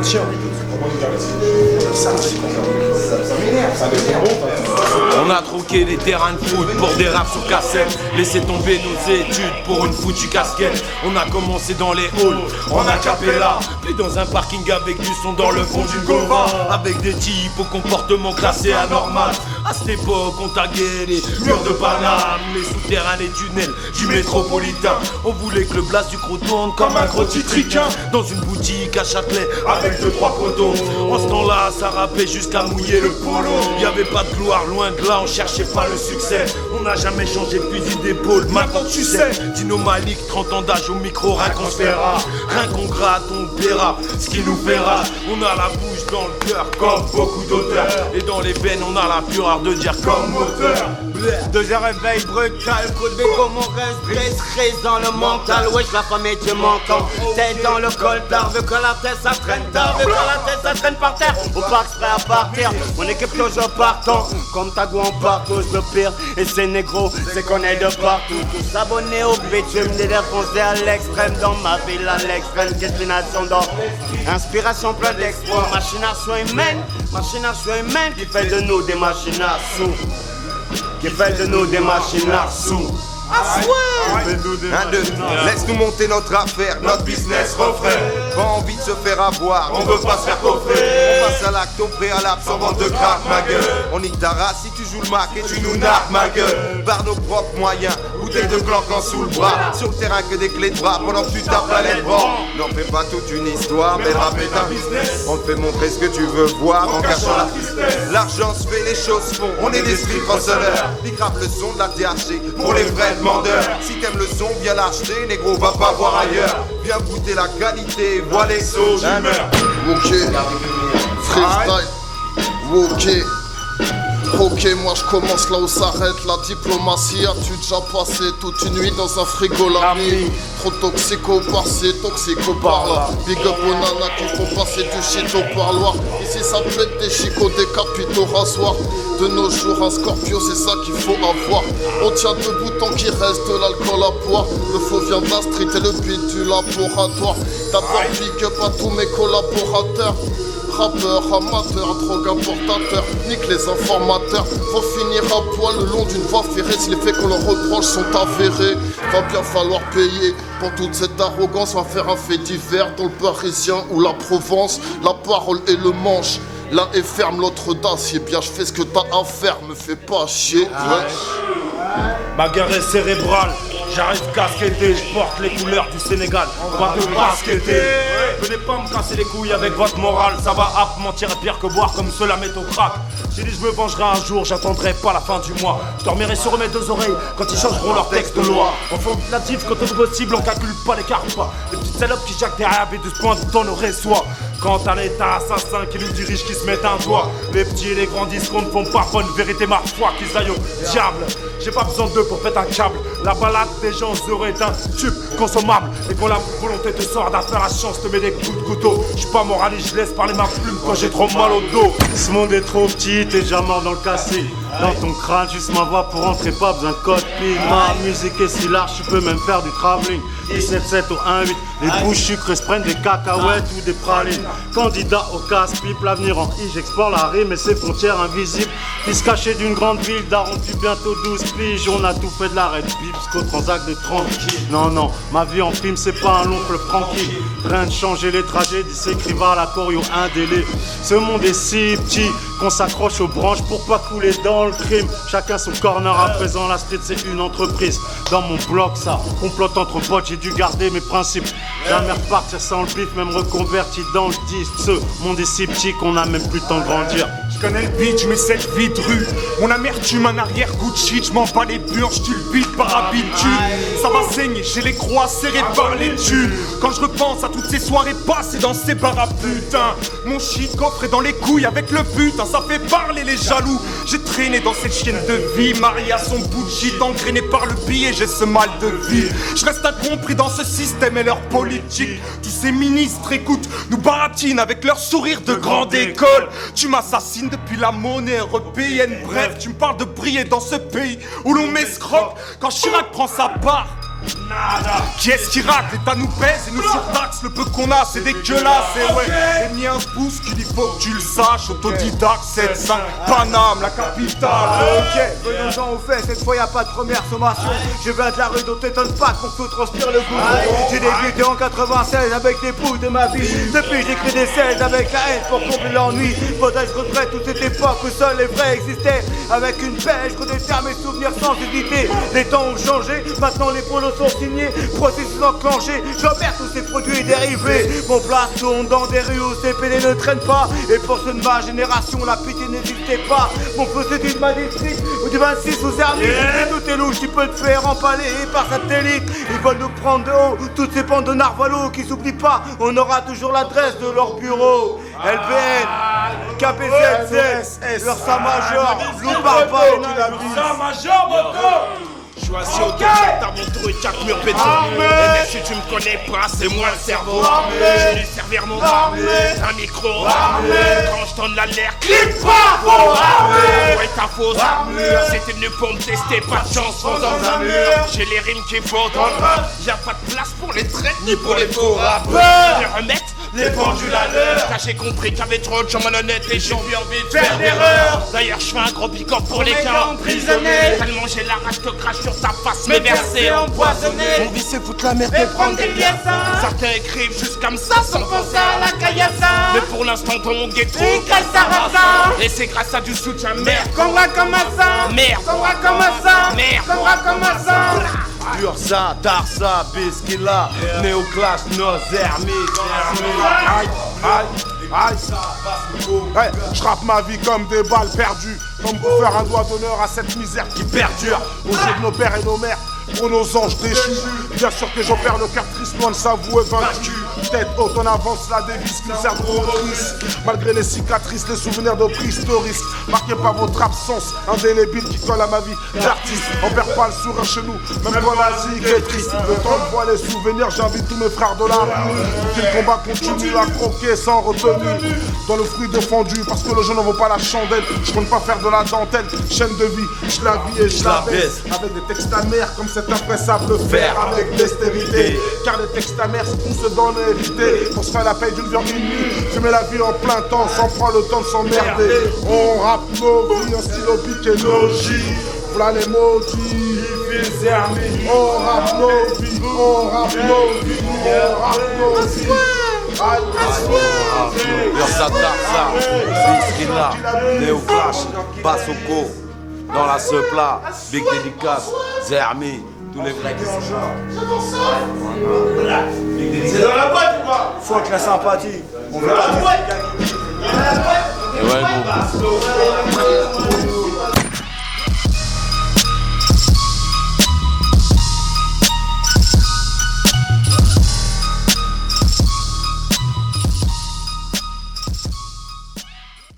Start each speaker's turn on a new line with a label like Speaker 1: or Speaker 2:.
Speaker 1: Tiens.
Speaker 2: On a troqué les terrains de foot pour des raps sur cassette. Laissez tomber nos études pour une foutue casquette. On a commencé dans les halls, en acapella, puis dans un parking avec du son dans le fond d'une Gova. Avec des types au comportement classé anormal. À cette époque on taguait les murs de Paname, les souterrains, les tunnels du métropolitain. On voulait que le blast du croc tourne comme un gros titriquin dans une boutique à Châtelet avec 2-3 poteaux. En ce temps-là ça rappait jusqu'à mouiller le polo. Y'avait pas de gloire, loin de là, on cherchait pas le succès. On n'a jamais changé de fusil d'épaule, maintenant tu sais. Dino Malik, 30 ans d'âge au micro, rien qu'on se fera. Rien qu'on gratte, on paiera ce qui nous fera. On a la bouche dans le cœur comme beaucoup d'auteurs. Et dans les veines on a la fureur de dire comme moteur.
Speaker 3: 2 heures réveil brutal, coup de béco, mon reste dans le mental. Wesh, la femme est Dieu m'entend. Tête dans le coltard, veut que la tête ça traîne tard, veut que la tête ça traîne par terre. Au parc prêt à partir, mon équipe toujours partant. Comme ta goût en parcours de pire. Et c'est négro, c'est qu'on est de partout. Tous abonnés au bitume, des défoncés à l'extrême. Dans ma ville à l'extrême, destination d'or. Inspiration plein d'exploits, machination humaine qui fait de nous des machines à sous. Qui fait de nous des machines à sous.
Speaker 4: Ah ouais. 1, 2, laisse-nous monter notre affaire, notre business refrain. Pas envie de se faire avoir, on veut pas se faire coffrer. On passe à l'acte au préalable sans vente de crack, ma gueule. On nique ta race si tu joues le mac et tu nous narques, ma gueule. Par nos propres moyens, bouteille de clanquant sous le bras. Sur le terrain que des clés de bras pendant que tu tapes la lettre bras. N'en fais pas toute une histoire, mais le rap est un business. On te fait montrer ce que tu veux voir en cachant la tristesse. L'argent se fait, les choses font, on est des street hustlers. Ils gravent le son de la THC pour les vrais demandeurs. Si t'aimes le son, viens l'acheter, négro, va pas voir ailleurs. Viens goûter la qualité, vois les sauts d'humeur.
Speaker 5: Ok, freestyle, ok. Ok, moi je commence là où s'arrête la diplomatie. As-tu déjà passé toute une nuit dans un frigo la nuit? Trop toxico par-ci, toxico par-là. Big up aux nanas qui font passer du shit au parloir. Ici ça peut être des chicots, des capitaux rasoirs. De nos jours un Scorpio c'est ça qu'il faut avoir. On tient debout tant qu'il reste de l'alcool à boire. Le faux vient de la street et le beat du laboratoire. D'abord big up à tous mes collaborateurs. Rappeurs, amateurs, drogue importateurs, nique les informateurs. Vont finir à poil le long d'une voie ferrée. Si les faits qu'on leur reproche sont avérés, va bien falloir payer pour toute cette arrogance. On va faire un fait divers dans le Parisien ou la Provence. La parole et le manche, l'un est ferme, l'autre d'acier. Bien je fais ce que t'as à faire, me fais pas chier.
Speaker 2: Ma guerre est cérébrale, j'arrive casquetté, je porte les couleurs du Sénégal. Pas de basqueté. Venez pas me casser les couilles avec votre morale. Ça va à mentir est pire que boire comme cela met au crack. J'ai dit je me vengerai un jour, j'attendrai pas la fin du mois. Je dormirai sur mes 2 oreilles quand ils changeront leur texte de loi. Enfant natif, quand on possible, on calcule pas les cartes pas. Les petites salopes qui jacquent derrière et 12 points dans nos réseaux. Quant à l'état assassin qui nous dirige, qui se met un doigt. Les petits et les grands discours ne font pas bonne vérité, ma foi, qu'ils aillent au diable. J'ai pas besoin d'eux pour péter un câble. La balade des gens serait un tube consommable. Et quand la volonté te sort d'affaire, la chance te met des coups de couteau. J'suis pas moraliste, je laisse parler ma plume quand j'ai trop mal au dos.
Speaker 3: Ce monde est trop petit, t'es déjà mort dans le cassé. Dans ton crâne, juste ma voix pour entrer, pas besoin de code PIN. Ma musique est si large, tu peux même faire du travelling. 17-7 au 1-8, les bouches sucrées se prennent des cacahuètes ou des pralines. Candidat au casse-pipe, l'avenir en I, j'explore la rime et ses frontières invisibles. Fils caché d'une grande ville, daron depuis bientôt 12 piges. On a tout fait de la red bip jusqu'au transac de 30. Non, ma vie en film c'est pas un long fleuve tranquille. Rien de changer les tragédies, s'écriva à la choreo indélé. Ce monde est si petit qu'on s'accroche aux branches pour pas couler dans le crime. Chacun son corner à présent, la street c'est une entreprise. Dans mon bloc ça, complote entre potes, j'ai dû garder mes principes. Jamais repartir sans le bif, même reconverti dans le disque. Ce monde est si petit qu'on a même plus le temps de grandir.
Speaker 1: Je connais le beat, mais cette vie de rue. Mon amertume, un arrière-goût de shit. Je m'en bats les purges, tu le beat par habitude. Ça va saigner, j'ai les croix serrées par les thunes. Quand je repense à toutes ces soirées passées dans ces bars à putain. Mon shit coffre est dans les couilles avec le putain. Ça fait parler les jaloux. J'ai traîné dans cette chienne de vie. Marié à son bout de shit, engrainé par le billet. J'ai ce mal de vie. Je reste incompris dans ce système et leur politique. Tous ces ministres écoutent, nous baratinent avec leur sourire de grande école. Tu m'assassines depuis la monnaie européenne. Bref, tu me parles de briller dans ce pays où l'on m'escroque quand Chirac prend sa part. Qui est-ce qui rate? L'État nous pèse et nous surtaxe. Le peu qu'on a, c'est dégueulasse. Et ouais, les miens bousculent, il faut que tu le saches. Autodidacte, 7-5, Paname, la capitale.
Speaker 6: Ok, venons-en au fait, cette fois y'a pas de première sommation. Je viens de la rue, donc t'étonne pas qu'on tout transpire le goût. J'ai débuté en 96 avec des pouilles de ma vie. Depuis j'écris des 16 avec la haine pour combler l'ennui. Faudrait que je regrette toute cette époque où seuls les vrais existaient. Avec une pêche, je redéterre mes souvenirs sans hésiter. Les temps ont changé, maintenant les polos sont signés. Processus enclenché, j'opère tous ces produits dérivés. Mon place tourne dans des rues où ces PD ne traînent pas. Et pour ceux de ma génération, la pitié n'existait pas. Mon feu c'est de ma district ou du 26 ou Zermi. Tout est louche, tu peux te faire empaler par satellite. Ils veulent nous prendre de haut, toutes ces bandes de narvalos qui s'oublient pas. On aura toujours l'adresse de leur bureau. LBN, KPZZ, leur Saint-Major, Loup Barba et
Speaker 2: Saint-Major, moto. Je suis assis au deuxième t'as mon trou et 4 murs béton. Et même si tu me connais pas, c'est moi le cerveau. Je vais servir mon un micro. Quand je donne l'alerte, clip pas. Ouais, ta fausse c'était venu pour me tester, pas de chance, fonce dans un mur. J'ai les rimes qu'il faut dans le rap. Y'a pas de place pour les traits ni pour les faux rappeurs. Je vais remettre les pendules à l'heure. Car j'ai compris qu'il y avait trop de gens malhonnêtes et j'ai envie de faire d'erreurs. D'ailleurs je fais un gros pick-up pour les cas emprisonnés. Tellement j'ai la rage que crache sur ta face, mes versets empoisonnés. Mon vie c'est foutre la merde et prendre des pièces. Certains écrivent juste comme ça sans penser à la caillasse. Mais pour l'instant dans mon ghetto, et c'est grâce à du soutien merde qu'on va comme ça. Merde, qu'on va comme ça. Merde, qu'on va comme ça.
Speaker 4: Ursa, Darsa, Biskila, Néoclash, nos ermites.
Speaker 1: Aïe, aïe, aïe. Ouais, je rappe ma vie comme des balles perdues. Comme pour faire un doigt d'honneur à cette misère qui perdure. Aux yeux de nos pères et nos mères, pour nos anges déchus. Bien sûr que j'opère le cœur triste, loin de s'avouer vaincu. Tête haute, on avance la devise qui nous sert de motrice. Malgré les cicatrices, les souvenirs de préhistoristes. Marqués par votre absence, indélébile qui colle à ma vie d'artiste. On perd pas le sourire chez nous, même quand la zik est triste. Le temps de voir les souvenirs, j'invite tous mes frères de la rue. Que le combat continue à croquer sans retenue. Dans le fruit défendu, parce que le jeu n'en vaut pas la chandelle. Je compte pas faire de la dentelle, chaîne de vie, je la vis et je la baisse. Avec des textes amers comme cet impressable faire avec dextérité. Car les textes amers, c'est qu'on se donne à éviter. Pour se faire la paix d'une viande une nuit, fumer la vie en plein temps sans prendre le temps de s'emmerder. On rappe nos vies en stylo pique et logique. Voilà les maudits. On rappe nos vies, on rappe nos vies, on rappe nos vies.
Speaker 2: Ursa, Darsa, Biskila, Néoclash, Basoko, dans la Sepla, Big Dédicace, Zermi, tous les vrais qui sont
Speaker 6: C'est dans la boîte ou pas? Faut que la sympathie. On veut pas.
Speaker 2: Et ouais, gros.